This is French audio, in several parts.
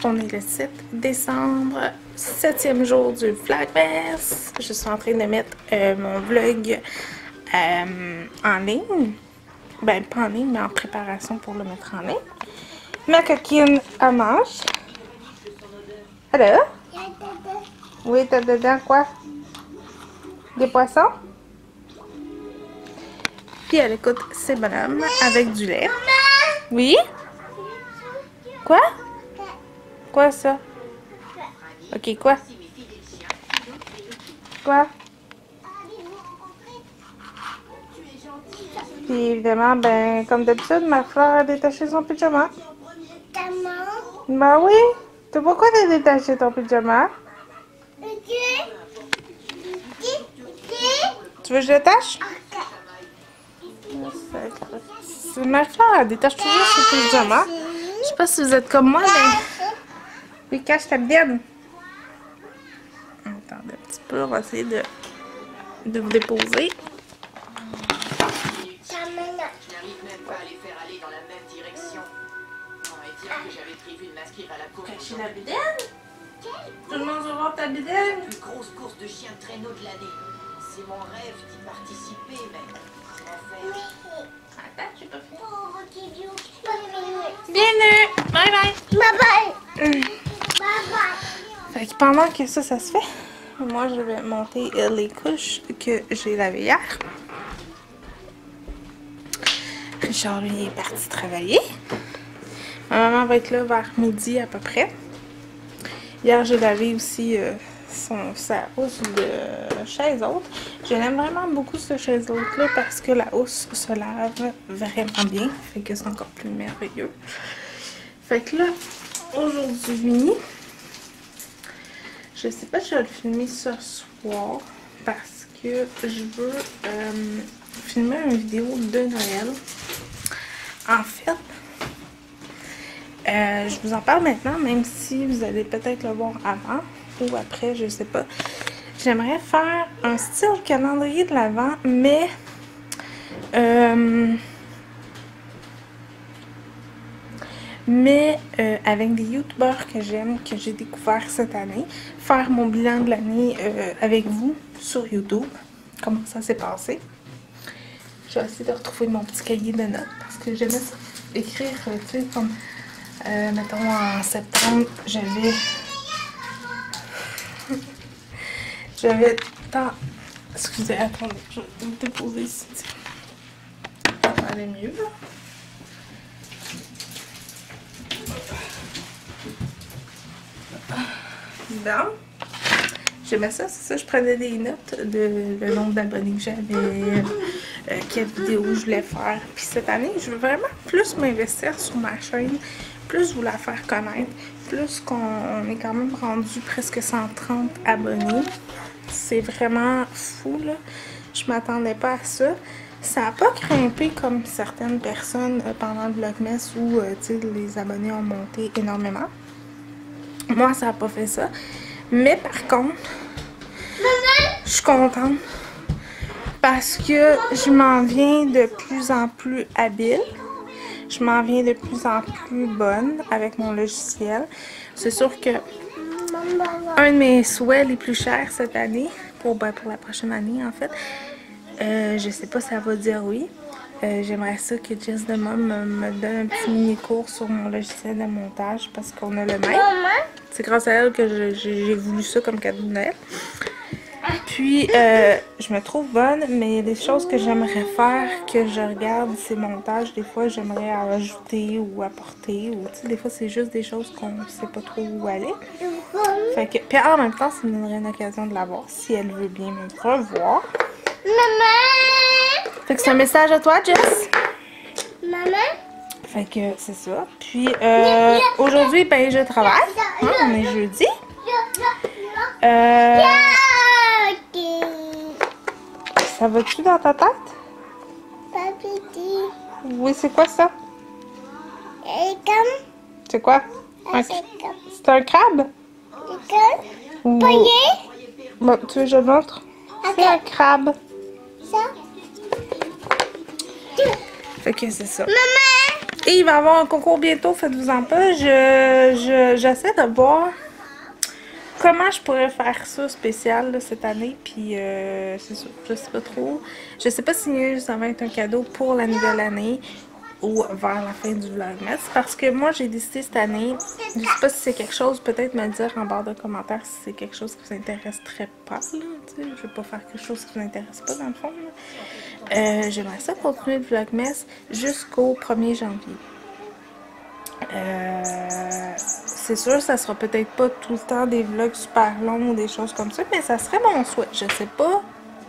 On est le 7 décembre, 7e jour du Vlogmas. Je suis en train de mettre mon vlog en ligne. Ben, pas en ligne, mais en préparation pour le mettre en ligne. Ma coquine, elle mange. Allô? Oui, t'as dedans quoi? Des poissons? Puis elle écoute ses bonhommes avec du lait. Oui? Quoi? Quoi ça? Ok, quoi? Quoi? Puis évidemment, ben, comme d'habitude, ma fleur a détaché son pyjama. Ben oui! Pourquoi t'as détaché ton pyjama? Tu veux que je détache? Ma fleur, elle détache toujours son pyjama. Je sais pas si vous êtes comme moi, mais... Oui, cache ta bienne. Attendez un petit peu, on va essayer de vous déposer. Cacher la bidaine? Tout le monde veut voir ta bidaine? La plus grosse course de chiens de traîneau de l'année. C'est mon rêve d'y participer, mais comment faire? Attends, j'ai pas fait. Bienvenue! Bye bye! Bye bye! Fait que pendant que ça se fait, moi je vais monter les couches que j'ai lavées hier. Richard lui est parti travailler. Ma maman va être là vers midi à peu près. Hier j'ai lavé aussi sa housse de chaise haute. Je l'aime vraiment beaucoup cette chaise haute là parce que la housse se lave vraiment bien. Fait que c'est encore plus merveilleux. Fait que là, aujourd'hui, je sais pas si je vais le filmer ce soir parce que je veux filmer une vidéo de Noël. En fait, je vous en parle maintenant, même si vous allez peut-être le voir avant ou après, je sais pas. J'aimerais faire un style calendrier de l'Avent, mais avec des youtubeurs que j'aime, que j'ai découvert cette année. Faire mon bilan de l'année avec vous sur YouTube. Comment ça s'est passé. Je vais essayer de retrouver mon petit cahier de notes parce que j'aimais ça écrire, tu sais, comme mettons en septembre, j'avais tant... Excusez, attendez, je vais me déposer ici. Ça va aller mieux, là. Bon. J'aimais ça, c'est ça, je prenais des notes de le nombre d'abonnés que j'avais, quelle vidéo je voulais faire. Puis cette année, je veux vraiment plus m'investir sur ma chaîne, plus vous la faire connaître, plus qu'on est quand même rendu presque 130 abonnés. C'est vraiment fou, là. Je m'attendais pas à ça. Ça n'a pas grimpé comme certaines personnes pendant le Vlogmas où les abonnés ont monté énormément. Moi, ça n'a pas fait ça. Mais par contre, je suis contente parce que je m'en viens de plus en plus habile. Je m'en viens de plus en plus bonne avec mon logiciel. C'est sûr que un de mes souhaits les plus chers cette année, pour la prochaine année en fait, je sais pas si ça va dire oui. J'aimerais ça que Jess de Mom me donne un petit mini-cours sur mon logiciel de montage parce qu'on a le même. C'est grâce à elle que j'ai voulu ça comme cadeau de Noël. Puis, je me trouve bonne, mais il y a des choses que j'aimerais faire, que je regarde ces montages. Des fois, j'aimerais ajouter ou apporter. Ou, des fois, c'est juste des choses qu'on ne sait pas trop où aller. Fait que, puis en même temps, ça me donnerait une occasion de la voir si elle veut bien me revoir. Maman! Fait que c'est un message à toi, Jess. Maman? Fait que c'est ça. Puis aujourd'hui, ben je travaille. Hein, on est jeudi. Ça va-tu dans ta tête? Papiti. Oui, c'est quoi ça? Et comme? C'est quoi? C'est un crabe? Comme? Poignet? Bon, tu veux que je le montre? C'est un crabe. Ça? Fait que c'est ça. Maman! Et il va y avoir un concours bientôt, faites-vous-en pas. J'essaie de voir comment je pourrais faire ça spécial là, cette année. Puis c'est ça, je sais pas trop. Je sais pas si ça va être un cadeau pour la nouvelle année ou vers la fin du vlogmas. Parce que moi j'ai décidé cette année, je sais pas si c'est quelque chose, peut-être me dire en barre de commentaires si c'est quelque chose qui vous intéresserait pas. Là, je vais pas faire quelque chose qui vous intéresse pas dans le fond. J'aimerais ça continuer le vlogmas jusqu'au 1er janvier. C'est sûr, ça sera peut-être pas tout le temps des vlogs super longs ou des choses comme ça, mais ça serait mon souhait. Je sais pas,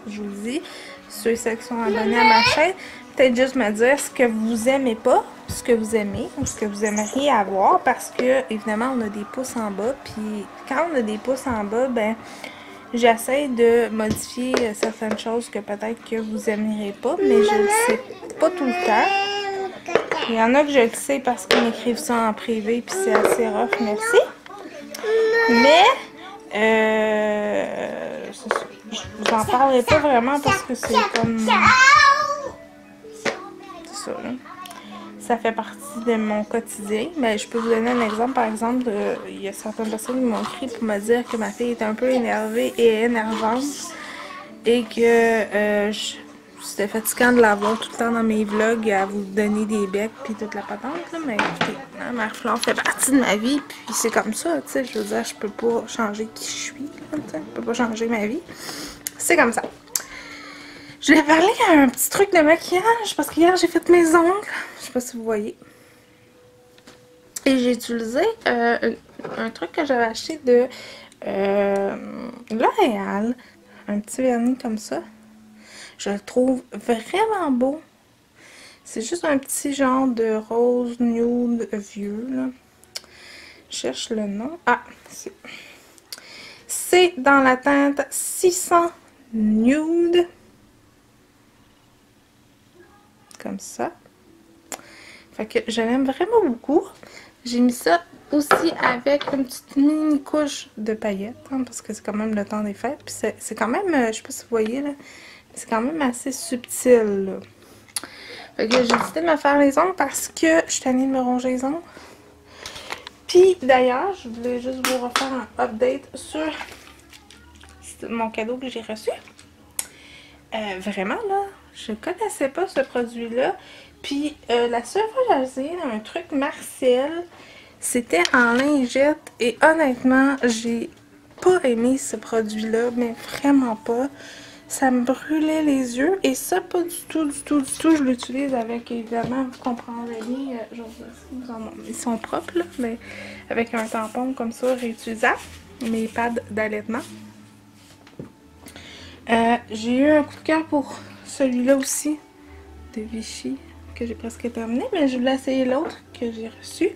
je vous le dis, ceux et celles qui sont abonnés à ma chaîne, peut-être juste me dire ce que vous aimez pas, ce que vous aimez ou ce que vous aimeriez avoir, parce que évidemment on a des pouces en bas, puis quand on a des pouces en bas, ben j'essaie de modifier certaines choses que peut-être que vous aimerez pas, mais je le sais pas tout le temps. Il y en a que je le sais parce qu'ils m'écrivent ça en privé puis c'est assez rough, merci. Mais, je vous en parlerai pas vraiment parce que c'est comme... C'est ça, là. Ça fait partie de mon quotidien. Mais je peux vous donner un exemple. Par exemple, il y a certaines personnes qui m'ont écrit pour me dire que ma fille est un peu énervée et énervante. Et que c'était fatigant de la voir tout le temps dans mes vlogs à vous donner des becs puis toute la patente. Là. Mais écoutez, hein, Marie-Flore fait partie de ma vie. Puis c'est comme ça, tu sais. Je veux dire, je peux pas changer qui je suis. Là, je peux pas changer ma vie. C'est comme ça. Je vais parler un petit truc de maquillage parce qu'hier j'ai fait mes ongles. Je sais pas si vous voyez. Et j'ai utilisé un truc que j'avais acheté de L'Oréal. Un petit vernis comme ça. Je le trouve vraiment beau. C'est juste un petit genre de rose nude vieux. Là. Je cherche le nom. Ah, c'est dans la teinte 600 nude. Comme ça. Fait que je l'aime vraiment beaucoup. J'ai mis ça aussi avec une petite mini couche de paillettes. Hein, parce que c'est quand même le temps des fêtes. Puis c'est quand même, je sais pas si vous voyez là. C'est quand même assez subtil là. Fait que j'ai décidé de me faire les ongles parce que je suis tannée de me ronger les ongles. Puis d'ailleurs, je voulais juste vous refaire un update sur mon cadeau que j'ai reçu. Vraiment là, je connaissais pas ce produit-là. Puis la seule fois que j'ai essayé un truc Marcel, c'était en lingette. Et honnêtement, j'ai pas aimé ce produit-là, mais vraiment pas. Ça me brûlait les yeux. Et ça, pas du tout. Je l'utilise avec, évidemment, vous comprendrez bien, ils sont propres, là, mais avec un tampon comme ça, réutilisable. Mes pads d'allaitement. J'ai eu un coup de cœur pour celui-là aussi, de Vichy, que j'ai presque terminé, mais je voulais essayer l'autre que j'ai reçu.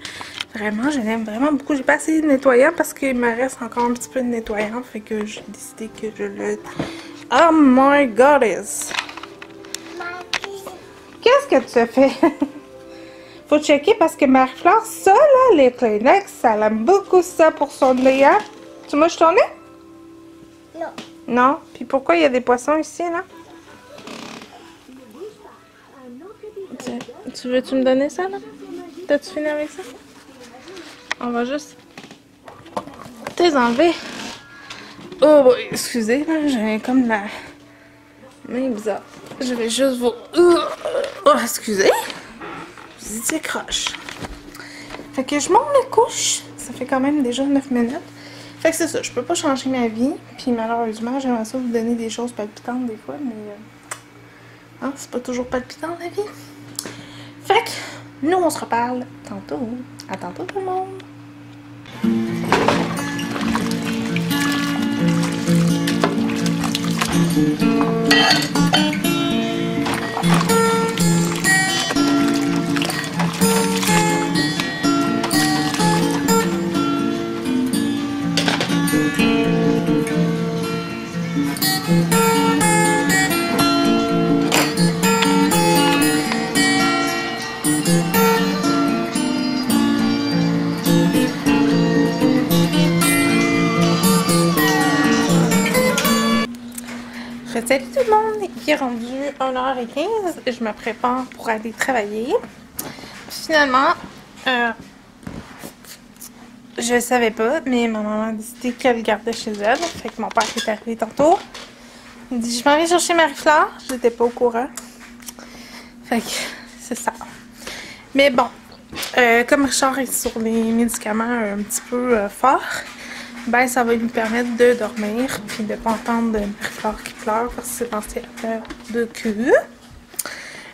Vraiment, je l'aime vraiment beaucoup. J'ai pas essayé de nettoyant parce qu'il me reste encore un petit peu de nettoyant, fait que j'ai décidé que je le... Oh my goddess! Qu'est-ce que tu as fait? Faut checker parce que Marie-Flore, ça là, les Kleenex, elle aime beaucoup ça pour son nez, hein? Tu mouches ton nez? Non. Non? Puis pourquoi il y a des poissons ici, là? Tu veux-tu me donner ça, là? T'as-tu fini avec ça? On va juste t'es enlever. Oh, boy, excusez, là, j'ai comme la main bizarre. Je vais juste vous... Oh, excusez. Je dis croche. Fait que je monte mes couches. Ça fait quand même déjà 9 minutes. Fait que c'est ça, je peux pas changer ma vie. Puis malheureusement, j'aimerais ça vous donner des choses palpitantes des fois, mais... hein, c'est pas toujours palpitant la vie. Fait que, nous on se reparle tantôt. À tantôt tout le monde! Salut tout le monde, il est rendu 1h15, je me prépare pour aller travailler. finalement, je le savais pas, mais ma maman a décidé qu'elle le gardait chez elle. Fait que mon père est arrivé tantôt. Il me dit, je m'en vais chercher Marie-Fleur. J'étais pas au courant. Fait que c'est ça. Mais bon, comme Richard est sur les médicaments un petit peu forts, ben ça va lui permettre de dormir puis de pas entendre Marie-Fleur qui pleure parce que c'est passé à l'heure de queue.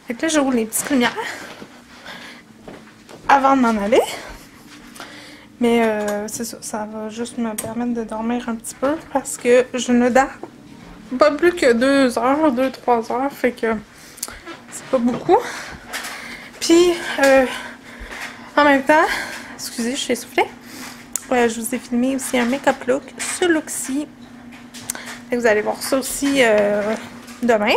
Fait que là, j'ouvre les petites lumières avant de m'en aller. Mais c'est ça, ça va juste me permettre de dormir un petit peu parce que je ne dors pas plus que 2 heures, 2-3 heures, fait que c'est pas beaucoup. Puis, en même temps, excusez, je suis essoufflée, je vous ai filmé aussi un make-up look, ce look-ci. Vous allez voir ça aussi demain.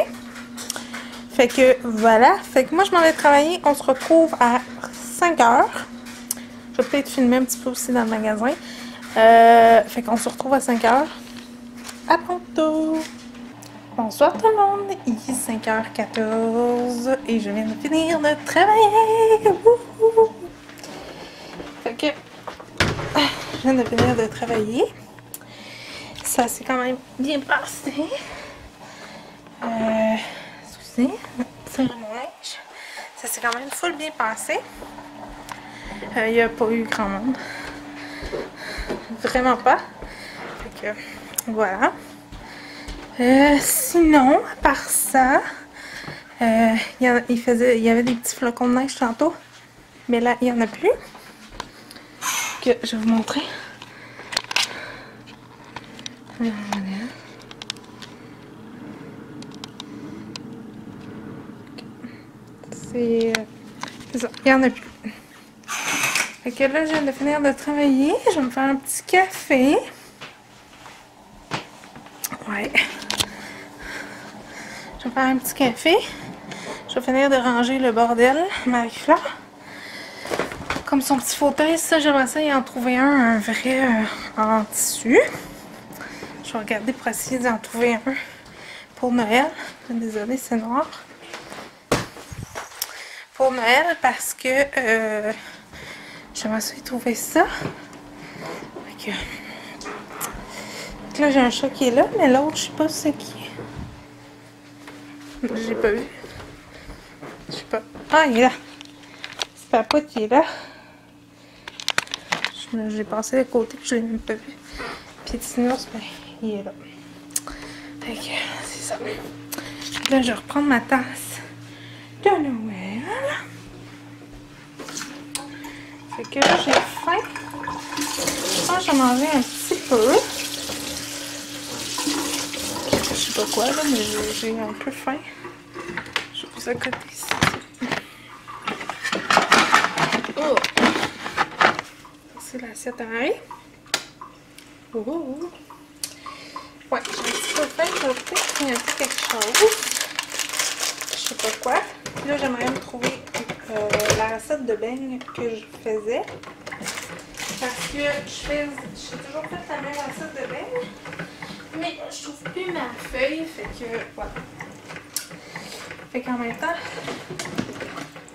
Fait que voilà, fait que moi je m'en vais travailler, on se retrouve à 5 heures. Je vais peut-être filmer un petit peu aussi dans le magasin. Fait qu'on se retrouve à 5 heures. À tantôt! Bonsoir tout le monde, il est 5h14 et je viens de finir de travailler. Wouhou! Fait que je viens de finir de travailler. Ça s'est quand même bien passé. Excusez, c'est le neige. Ça s'est quand même full bien passé. Il n'y a pas eu grand monde. Vraiment pas. Fait que voilà. Sinon, à part ça, il y avait des petits flocons de neige tantôt, mais là, il n'y en a plus. Que je vais vous montrer. Voilà. C'est ça, il n'y en a plus. Fait que là, je viens de finir de travailler. Je vais me faire un petit café. Ouais. Je vais faire un petit café. Je vais finir de ranger le bordel, Marie-Fleur. Comme son petit fauteuil, ça, j'aimerais ça y en trouver un vrai en tissu. Je vais regarder pour essayer d'en trouver un pour Noël. Désolée, c'est noir. Pour Noël, parce que j'aimerais ça y trouver ça. Fait que là, j'ai un chat qui est là, mais l'autre, je sais pas c'est qui. J'ai pas vu. Je sais pas. Ah, il est là. C'est Papa qui est là. J'ai passé à côté puis je l'ai même pas vu. Puis Tinos, ben, il est là. Fait que c'est ça. Là, je vais reprendre ma tasse de Noël. Fait que là, j'ai faim. Je pense que je vais manger un petit peu. Je sais pas quoi là, mais j'ai un peu faim. Je vais vous accoter ici. Oh! C'est l'assiette à Marie. Oh! Ouais, j'ai un petit peu faim. Je vais peut-être grignoter quelque chose. Je sais pas quoi. Puis là, j'aimerais me trouver la recette de beignes que je faisais. Parce que j'ai toujours fait la même recette de beignes. Mais je trouve plus ma feuille, fait que voilà. Fait qu'en même temps,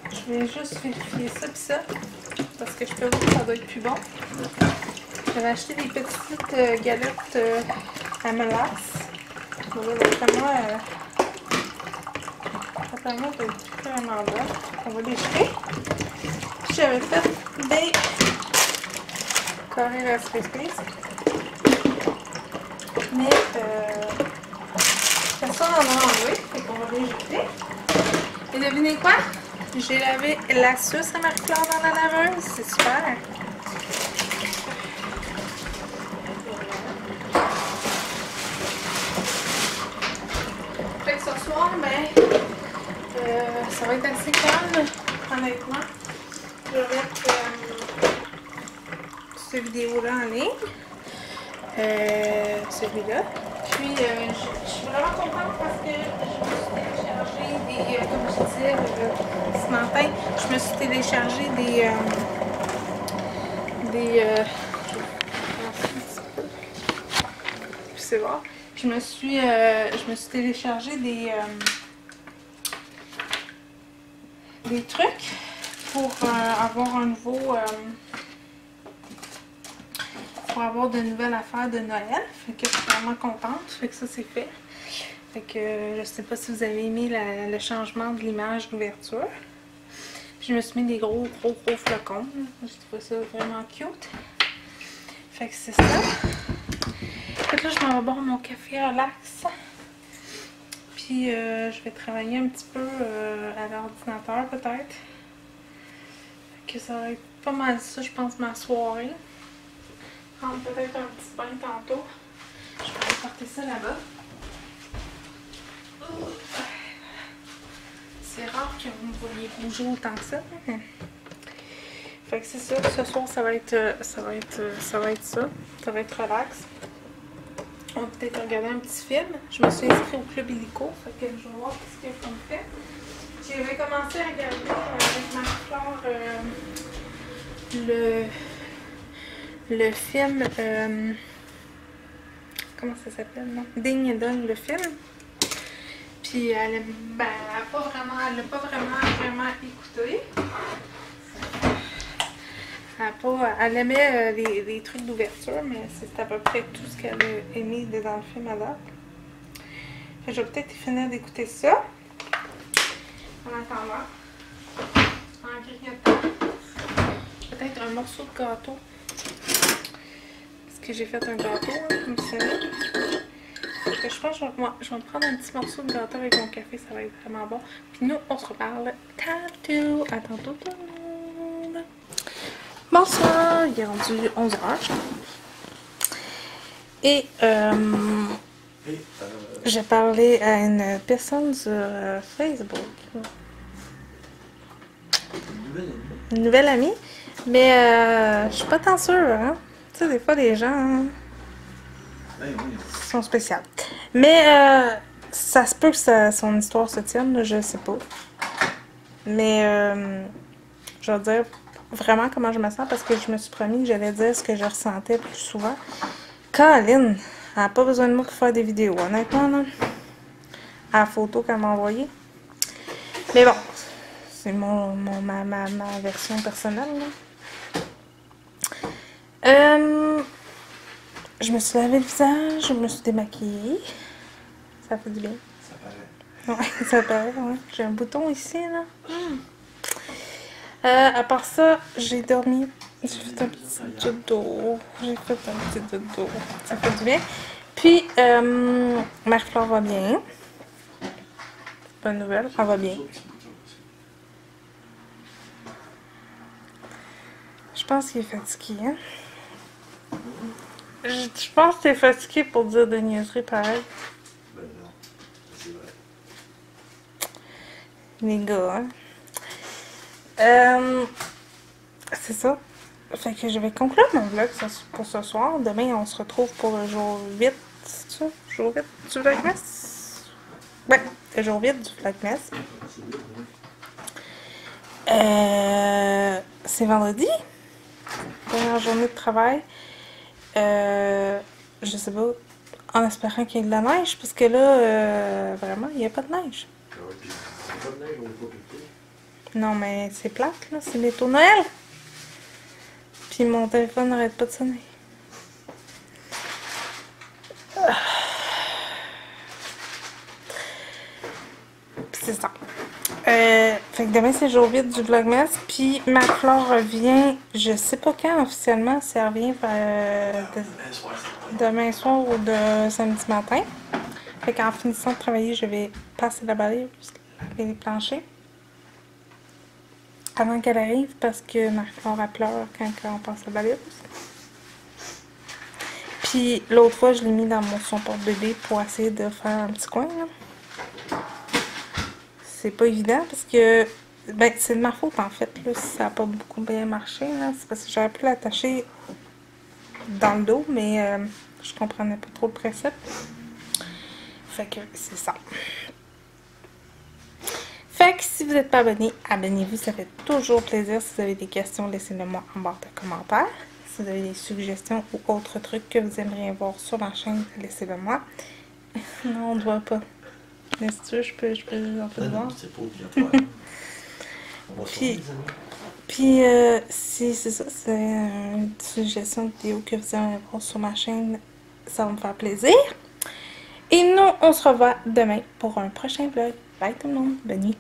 je vais juste vérifier ça pis ça. Parce que je peux voir que ça doit être plus bon. J'avais acheté des petites galettes à mélasse. Voilà, d'après moi, ça doit être vraiment bon. On va les jeter. Puis j'avais fait des carrés Rice Krispies. Mais personne n'en a enlevé, fait qu'on va les jeter. Et devinez quoi? J'ai lavé la sauce à Marie-Fleur dans la laveuse, c'est super. Fait que ce soir, ben, ça va être assez calme, honnêtement. Je vais mettre cette vidéo-là en ligne. Celui-là. Puis je suis vraiment contente parce que je me suis téléchargé des, comme je disais ce matin, je me suis téléchargé c'est bon. Je me suis téléchargé des trucs pour avoir un nouveau... pour avoir de nouvelles affaires de Noël. Fait que je suis vraiment contente. Fait que ça, c'est fait. Fait que je sais pas si vous avez aimé le changement de l'image d'ouverture. Puis je me suis mis des gros flocons. Je trouve ça vraiment cute. Fait que c'est ça. Fait que là, je m'en vais boire mon café relax. Puis je vais travailler un petit peu à l'ordinateur peut-être. Fait que ça va être pas mal ça, je pense, ma soirée. Prendre peut-être un petit bain tantôt. Je vais aller porter ça là-bas. C'est rare que vous me voyez bouger autant que ça. Fait que c'est ça. Ce soir, ça va être ça. Ça va être relax. On va peut-être regarder un petit film. Je me suis inscrite au Club Illico. Fait que je vais voir ce qu'il y a comme fait. J'avais commencé à regarder avec ma fleur le film. Comment ça s'appelle, non? Ding et Dong, le film. Puis elle n'a pas vraiment écouté. Elle aimait les trucs d'ouverture, mais c'est à peu près tout ce qu'elle a aimé dans le film à date. Fait que je vais peut-être finir d'écouter ça. En attendant. En grignotant. Peut-être un morceau de gâteau. Parce que j'ai fait un gâteau, hein, comme vous savez. Fait que je pense que je vais me prendre un petit morceau de gâteau avec mon café, ça va être vraiment bon. Puis nous, on se reparle tantôt. À tantôt tout le monde. Bonsoir, il est rendu 11h. Et j'ai parlé à une personne sur Facebook. Une nouvelle amie. Mais je suis pas tant sûre, hein. Tu sais, des fois, les gens sont spéciaux. Mais ça se peut que son histoire se tienne, là, je sais pas. Mais je vais dire vraiment comment je me sens parce que je me suis promis que j'allais dire ce que je ressentais plus souvent. Colin, elle n'a pas besoin de moi pour faire des vidéos, honnêtement, là. À la photo qu'elle m'a envoyée. Mais bon, c'est ma version personnelle, là. Je me suis lavé le visage, je me suis démaquillée. Ça fait du bien. Ça paraît. Ouais, ça paraît, ouais. J'ai un bouton ici, là. À part ça, j'ai dormi. J'ai fait un petit dodo. Ça fait du bien. Puis, Marie-Flore va bien. Bonne nouvelle, elle va bien. Je pense qu'il est fatigué, hein. Je pense que t'es fatigué pour dire des niaiseries pareilles. Ben non, c'est vrai. Les gars, hein. C'est ça. Fait que je vais conclure mon vlog pour ce soir. Demain, on se retrouve pour le jour 8. C'est ça? Jour 8 du Vlogmas? Ouais, le jour 8 du Vlogmas. C'est vendredi. Dernière journée de travail. Je sais pas, en espérant qu'il y ait de la neige, parce que là, vraiment, il n'y a pas de neige. Ah ouais, puis c'est pas de neige, on n'est pas pété. Non, mais c'est plate, là, c'est bientôt Noël. Puis mon téléphone n'arrête pas de sonner. Puis c'est ça. Fait que demain, c'est le jour 8 du Vlogmas. Puis Marie-Flore revient, je sais pas quand officiellement, si elle revient demain soir ou de samedi matin. Fait qu'en finissant de travailler, je vais passer la balai, laver les planchers. Avant qu'elle arrive, parce que Marie-Flore elle pleure quand on passe la balai. Puis l'autre fois, je l'ai mis dans son porte-bébé pour essayer de faire un petit coin, là. C'est pas évident parce que ben, c'est de ma faute en fait, là, si ça n'a pas beaucoup bien marché, là. C'est parce que j'aurais pu l'attacher dans le dos, mais je comprenais pas trop le principe. Fait que c'est ça. Fait que si vous n'êtes pas abonné, abonnez-vous, ça fait toujours plaisir. Si vous avez des questions, laissez-le moi en barre de commentaires. Si vous avez des suggestions ou autres trucs que vous aimeriez voir sur ma chaîne, laissez-le moi. Non, on ne doit pas. Mais si tu veux, je peux en faire voir. C'est pas obligatoire. On va se voir, Puis, les amis. Puis, si c'est ça, c'est une suggestion de vidéo que vous allez voir sur ma chaîne, ça va me faire plaisir. Et nous, on se revoit demain pour un prochain vlog. Bye tout le monde, bonne nuit.